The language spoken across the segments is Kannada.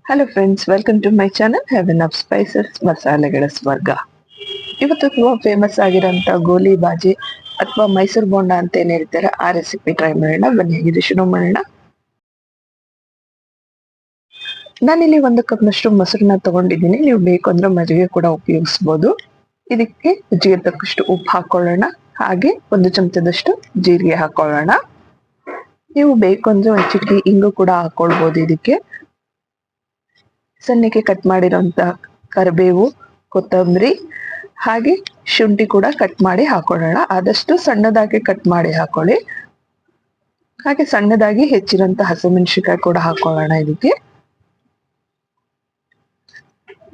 Hello friends, welcome to my channel heaven of spices ಮಸಾಲೆಗಳ ಸ್ವರ್ಗ. ಇವತ್ತು ತುಂಬಾ ಫೇಮಸ್ ಆಗಿರೋಂಥ ಗೋಲಿ ಬಾಜಿ ಅಥವಾ ಮೈಸೂರು ಬೋಂಡ ಅಂತ ಏನ್ ಹೇಳ್ತಾರೆ, ಆ ರೆಸಿಪಿ ಟ್ರೈ ಮಾಡೋಣ. ಬನ್ನಿ, ಇದು ಶುರು ಮಾಡೋಣ. ನಾನಿಲ್ಲಿ 1 ಕಪ್ನಷ್ಟು ಮೊಸರನ್ನ ತಗೊಂಡಿದ್ದೀನಿ. ನೀವು ಬೇಕು ಅಂದ್ರೆ ಮಜ್ಜಿಗೆ ಕೂಡ ಉಪಯೋಗಿಸ್ಬೋದು. ಇದಕ್ಕೆ ರುಚಿಗೆ ತಕ್ಕಷ್ಟು ಉಪ್ಪು ಹಾಕೊಳ್ಳೋಣ. ಹಾಗೆ 1 ಚಮಚದಷ್ಟು ಜೀರಿಗೆ ಹಾಕೊಳ್ಳೋಣ. ನೀವು ಬೇಕು ಅಂದ್ರೆ ಒಂದು ಚಿಟಿಕೆ ಇಂಗು ಕೂಡ ಹಾಕೊಳ್ಬೋದು. ಇದಕ್ಕೆ ಸಣ್ಣಕ್ಕೆ ಕಟ್ ಮಾಡಿರೋಂಥ ಕರಿಬೇವು, ಕೊತ್ತಂಬರಿ ಹಾಗೆ ಶುಂಠಿ ಕೂಡ ಕಟ್ ಮಾಡಿ ಹಾಕೊಳ್ಳೋಣ. ಆದಷ್ಟು ಸಣ್ಣದಾಗಿ ಕಟ್ ಮಾಡಿ ಹಾಕೊಳ್ಳಿ. ಹಾಗೆ ಸಣ್ಣದಾಗಿ ಹೆಚ್ಚಿರೋಂಥ ಹಸಿಮೆಣಸಿನಕಾಯಿ ಕೂಡ ಹಾಕೊಳ್ಳೋಣ. ಇದಕ್ಕೆ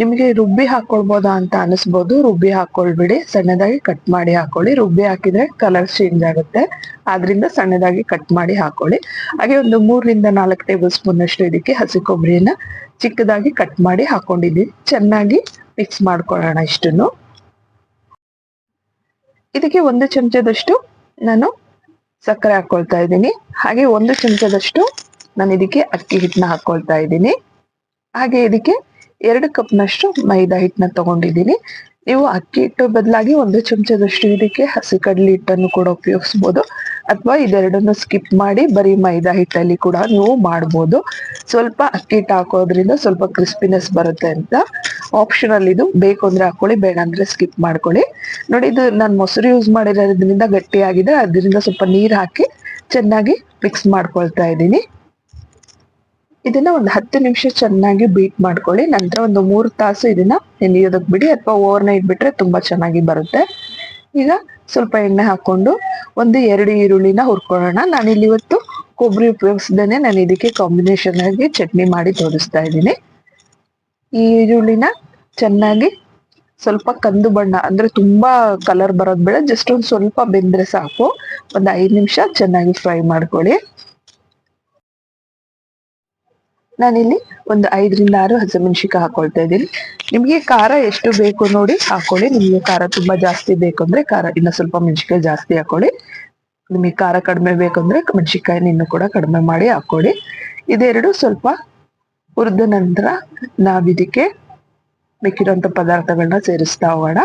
ನಿಮಗೆ ರುಬ್ಬಿ ಹಾಕೊಳ್ಬೋದಾ ಅಂತ ಅನಿಸ್ಬೋದು. ರುಬ್ಬಿ ಹಾಕೊಳ್ಬಿಡಿ, ಸಣ್ಣದಾಗಿ ಕಟ್ ಮಾಡಿ ಹಾಕೊಳ್ಳಿ. ರುಬ್ಬಿ ಹಾಕಿದ್ರೆ ಕಲರ್ ಚೇಂಜ್ ಆಗುತ್ತೆ, ಆದ್ರಿಂದ ಸಣ್ಣದಾಗಿ ಕಟ್ ಮಾಡಿ ಹಾಕೊಳ್ಳಿ. ಹಾಗೆ ಒಂದು 3-4 ಟೇಬಲ್ ಸ್ಪೂನ್ ಅಷ್ಟು ಇದಕ್ಕೆ ಹಸಿ ಕೊಬ್ಬರಿಯನ್ನ ಚಿಕ್ಕದಾಗಿ ಕಟ್ ಮಾಡಿ ಹಾಕೊಂಡಿದ್ದೀನಿ. ಚೆನ್ನಾಗಿ ಮಿಕ್ಸ್ ಮಾಡ್ಕೊಳ್ಳೋಣ. ಇಷ್ಟನ್ನು ಇದಕ್ಕೆ 1 ಚಮಚದಷ್ಟು ನಾನು ಸಕ್ಕರೆ ಹಾಕೊಳ್ತಾ ಇದ್ದೀನಿ. ಹಾಗೆ 1 ಚಮಚದಷ್ಟು ನಾನು ಇದಕ್ಕೆ ಅಕ್ಕಿ ಹಿಟ್ಟನ್ನ ಹಾಕೊಳ್ತಾ ಇದ್ದೀನಿ. ಹಾಗೆ ಇದಕ್ಕೆ 2 ಕಪ್ನಷ್ಟು ಮೈದಾ ಹಿಟ್ಟನ್ನ ತಗೊಂಡಿದ್ದೀನಿ. ನೀವು ಅಕ್ಕಿ ಹಿಟ್ಟು ಬದಲಾಗಿ 1 ಚಮಚದಷ್ಟು ಇದಕ್ಕೆ ಹಸಿ ಕಡಲೆ ಹಿಟ್ಟನ್ನು ಕೂಡ ಉಪಯೋಗಿಸ್ಬೋದು, ಅಥವಾ ಇದೆರಡನ್ನು ಸ್ಕಿಪ್ ಮಾಡಿ ಬರೀ ಮೈದಾ ಹಿಟ್ಟಲ್ಲಿ ಕೂಡ ನೀವು ಮಾಡ್ಬೋದು. ಸ್ವಲ್ಪ ಅಕ್ಕಿ ಹಿಟ್ಟು ಹಾಕೋದ್ರಿಂದ ಸ್ವಲ್ಪ ಕ್ರಿಸ್ಪಿನೆಸ್ ಬರುತ್ತೆ ಅಂತ ಆಪ್ಷನಲ್. ಇದು ಬೇಕು ಅಂದ್ರೆ ಹಾಕೊಳ್ಳಿ, ಬೇಡ ಅಂದ್ರೆ ಸ್ಕಿಪ್ ಮಾಡ್ಕೊಳ್ಳಿ. ನೋಡಿ, ಇದು ನಾನು ಮೊಸರು ಯೂಸ್ ಮಾಡಿರೋದ್ರಿಂದ ಗಟ್ಟಿಯಾಗಿದೆ, ಅದರಿಂದ ಸ್ವಲ್ಪ ನೀರು ಹಾಕಿ ಚೆನ್ನಾಗಿ ಮಿಕ್ಸ್ ಮಾಡ್ಕೊಳ್ತಾ ಇದ್ದೀನಿ. ಇದನ್ನ ಒಂದು 10 ನಿಮಿಷ ಚೆನ್ನಾಗಿ ಬೀಟ್ ಮಾಡ್ಕೊಳ್ಳಿ. ನಂತರ ಒಂದು 3 ತಾಸು ಇದನ್ನ ನೆನೆಯೋದಕ್ಕೆ ಬಿಡಿ, ಅಥವಾ ಓವರ್ ನೈಟ್ ಬಿಟ್ರೆ ತುಂಬಾ ಚೆನ್ನಾಗಿ ಬರುತ್ತೆ. ಈಗ ಸ್ವಲ್ಪ ಎಣ್ಣೆ ಹಾಕೊಂಡು 1-2 ಈರುಳ್ಳಿನ ಹುರ್ಕೊಳ್ಳೋಣ. ನಾನಿಲ್ಲಿ ಇವತ್ತು ಕೊಬ್ಬರಿ ಉಪಯೋಗಿಸ್ದೇನೆ ನಾನು ಇದಕ್ಕೆ ಕಾಂಬಿನೇಷನ್ ಆಗಿ ಚಟ್ನಿ ಮಾಡಿ ತೋರಿಸ್ತಾ ಇದ್ದೀನಿ. ಈ ಈರುಳ್ಳಿನ ಚೆನ್ನಾಗಿ ಸ್ವಲ್ಪ ಕಂದು ಬಣ್ಣ, ಅಂದ್ರೆ ತುಂಬಾ ಕಲರ್ ಬರೋದ್ ಬೇಡ, ಜಸ್ಟ್ ಒಂದು ಸ್ವಲ್ಪ ಬೆಂದ್ರೆ ಸಾಕು. ಒಂದು 5 ನಿಮಿಷ ಚೆನ್ನಾಗಿ ಫ್ರೈ ಮಾಡ್ಕೊಳ್ಳಿ. ನಾನಿಲ್ಲಿ ಒಂದು 5-6 ಹಸಿಮೆಣಸಿನಕಾಯಿ ಹಾಕೊಳ್ತಾ ಇದ್ದೀನಿ. ನಿಮಗೆ ಖಾರ ಎಷ್ಟು ಬೇಕು ನೋಡಿ ಹಾಕೊಳ್ಳಿ. ನಿಮಗೆ ಖಾರ ತುಂಬಾ ಜಾಸ್ತಿ ಬೇಕು ಅಂದ್ರೆ ಇನ್ನ ಸ್ವಲ್ಪ ಮೆಣಸಿನಕಾಯಿ ಜಾಸ್ತಿ ಹಾಕೊಳ್ಳಿ. ನಿಮಗೆ ಖಾರ ಕಡಿಮೆ ಬೇಕಂದ್ರೆ ಮೆಣಸಿನಕಾಯಿನ ಇನ್ನು ಕೂಡ ಕಡಿಮೆ ಮಾಡಿ ಹಾಕೊಳ್ಳಿ. ಇದೆರಡು ಸ್ವಲ್ಪ ಹುರಿದ ನಂತರ ನಾವಿದಕ್ಕೆ ಬೇಕಿರೋಂಥ ಪದಾರ್ಥಗಳನ್ನ ಸೇರಿಸ್ತಾ ಹೋಗೋಣ.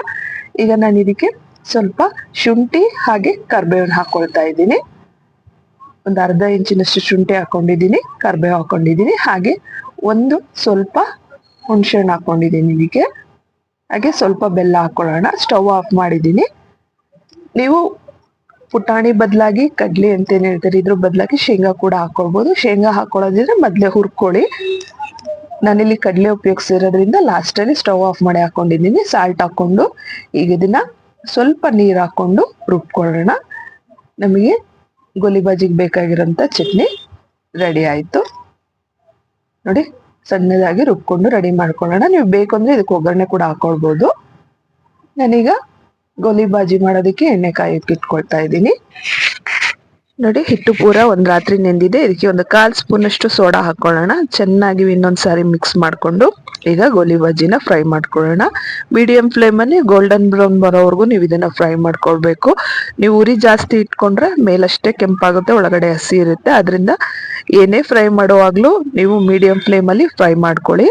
ಈಗ ನಾನು ಇದಕ್ಕೆ ಸ್ವಲ್ಪ ಶುಂಠಿ ಹಾಗೆ ಕರ್ಬೇವನ್ನ ಹಾಕೊಳ್ತಾ ಇದ್ದೀನಿ. ಒಂದು ಅರ್ಧ ಇಂಚಿನಷ್ಟು ಶುಂಠಿ ಹಾಕೊಂಡಿದ್ದೀನಿ, ಕರ್ಬೇವು ಹಾಕೊಂಡಿದ್ದೀನಿ. ಹಾಗೆ ಸ್ವಲ್ಪ ಹುಣಸೆ ಹಣ್ಣು ಹಾಕೊಂಡಿದ್ದೀನಿ ಇದಕ್ಕೆ. ಹಾಗೆ ಸ್ವಲ್ಪ ಬೆಲ್ಲ ಹಾಕೊಳ್ಳೋಣ. ಸ್ಟವ್ ಆಫ್ ಮಾಡಿದ್ದೀನಿ. ನೀವು ಪುಟಾಣಿ ಬದಲಾಗಿ ಕಡ್ಲಿ ಅಂತ ಏನ್ ಹೇಳ್ತಾರೆ, ಇದ್ರ ಬದಲಾಗಿ ಶೇಂಗಾ ಕೂಡ ಹಾಕೊಳ್ಬೋದು. ಶೇಂಗಾ ಹಾಕೊಳ್ಳೋದಿದ್ರೆ ಮೊದ್ಲೇ ಹುರ್ಕೊಳ್ಳಿ. ನಾನಿಲ್ಲಿ ಕಡಲೆ ಉಪಯೋಗಿಸಿರೋದ್ರಿಂದ ಲಾಸ್ಟ್ ಅಲ್ಲಿ ಸ್ಟವ್ ಆಫ್ ಮಾಡಿ ಹಾಕೊಂಡಿದ್ದೀನಿ. ಸಾಲ್ಟ್ ಹಾಕೊಂಡು ಈಗ ಇದನ್ನ ಸ್ವಲ್ಪ ನೀರು ಹಾಕೊಂಡು ರುಬ್ಕೊಳ್ಳೋಣ. ನಮಗೆ ಗೋಲಿ ಬಾಜಿಗೆ ಬೇಕಾಗಿರೋಂಥ ಚಟ್ನಿ ರೆಡಿ ಆಯ್ತು. ನೋಡಿ, ಸಣ್ಣದಾಗಿ ರುಬ್ಕೊಂಡು ರೆಡಿ ಮಾಡ್ಕೊಳ್ಳೋಣ. ನೀವು ಬೇಕು ಅಂದ್ರೆ ಇದಕ್ಕೆ ಒಗ್ಗರಣೆ ಕೂಡ ಹಾಕೊಳ್ಬೋದು. ನಾನೀಗ ಗೋಲಿ ಬಾಜಿ ಮಾಡೋದಕ್ಕೆ ಎಣ್ಣೆ ಕಾಯಕ್ಕೆ ಇಟ್ಕೊಳ್ತಾ ಇದ್ದೀನಿ. ನೋಡಿ, ಹಿಟ್ಟು ಪೂರ ಒಂದ್ ರಾತ್ರಿ ನೆಂದಿದೆ. ಇದಕ್ಕೆ ಒಂದು 1/4 ಸ್ಪೂನ್ ಅಷ್ಟು ಸೋಡಾ ಹಾಕೊಳ್ಳೋಣ. ಚೆನ್ನಾಗಿ ಇನ್ನೊಂದ್ಸಾರಿ ಮಿಕ್ಸ್ ಮಾಡ್ಕೊಂಡು ಈಗ ಗೋಲಿ ಬಾಜಿನ ಫ್ರೈ ಮಾಡ್ಕೊಳ್ಳೋಣ. ಮೀಡಿಯಂ ಫ್ಲೇಮ್ ಅಲ್ಲಿ ಗೋಲ್ಡನ್ ಬ್ರೌನ್ ಬರೋವರೆಗೂ ನೀವು ಇದನ್ನ ಫ್ರೈ ಮಾಡ್ಕೊಳ್ಬೇಕು. ನೀವು ಉರಿ ಜಾಸ್ತಿ ಇಟ್ಕೊಂಡ್ರೆ ಮೇಲಷ್ಟೇ ಕೆಂಪಾಗುತ್ತೆ, ಒಳಗಡೆ ಹಸಿ ಇರುತ್ತೆ. ಅದರಿಂದ ಏನೇ ಫ್ರೈ ಮಾಡುವಾಗ್ಲೂ ನೀವು ಮೀಡಿಯಂ ಫ್ಲೇಮ್ ಅಲ್ಲಿ ಫ್ರೈ ಮಾಡ್ಕೊಳ್ಳಿ.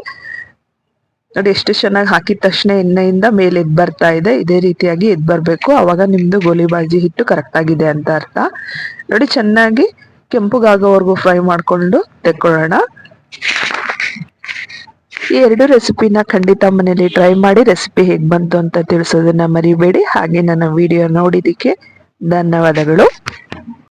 ನೋಡಿ, ಎಷ್ಟು ಚೆನ್ನಾಗಿ ಹಾಕಿದ ತಕ್ಷಣ ಎಣ್ಣೆಯಿಂದ ಮೇಲೆ ಎದ್ ಬರ್ತಾ ಇದೆ. ಇದೇ ರೀತಿಯಾಗಿ ಎದ್ ಬರ್ಬೇಕು, ಅವಾಗ ನಿಮ್ದು ಗೋಲಿ ಬಾಜಿ ಹಿಟ್ಟು ಕರೆಕ್ಟ್ ಆಗಿದೆ ಅಂತ ಅರ್ಥ. ನೋಡಿ, ಚೆನ್ನಾಗಿ ಕೆಂಪುಗಾಗೋವರೆಗೂ ಫ್ರೈ ಮಾಡ್ಕೊಂಡು ತೆಕ್ಕೊಳ್ಳೋಣ. ಈ 2 ರೆಸಿಪಿನ ಖಂಡಿತ ಮನೇಲಿ ಟ್ರೈ ಮಾಡಿ ರೆಸಿಪಿ ಹೇಗ್ ಬಂತು ಅಂತ ತಿಳಿಸೋದನ್ನ ಮರಿಬೇಡಿ. ಹಾಗೆ ನನ್ನ ವಿಡಿಯೋ ನೋಡಿದಕ್ಕೆ ಧನ್ಯವಾದಗಳು.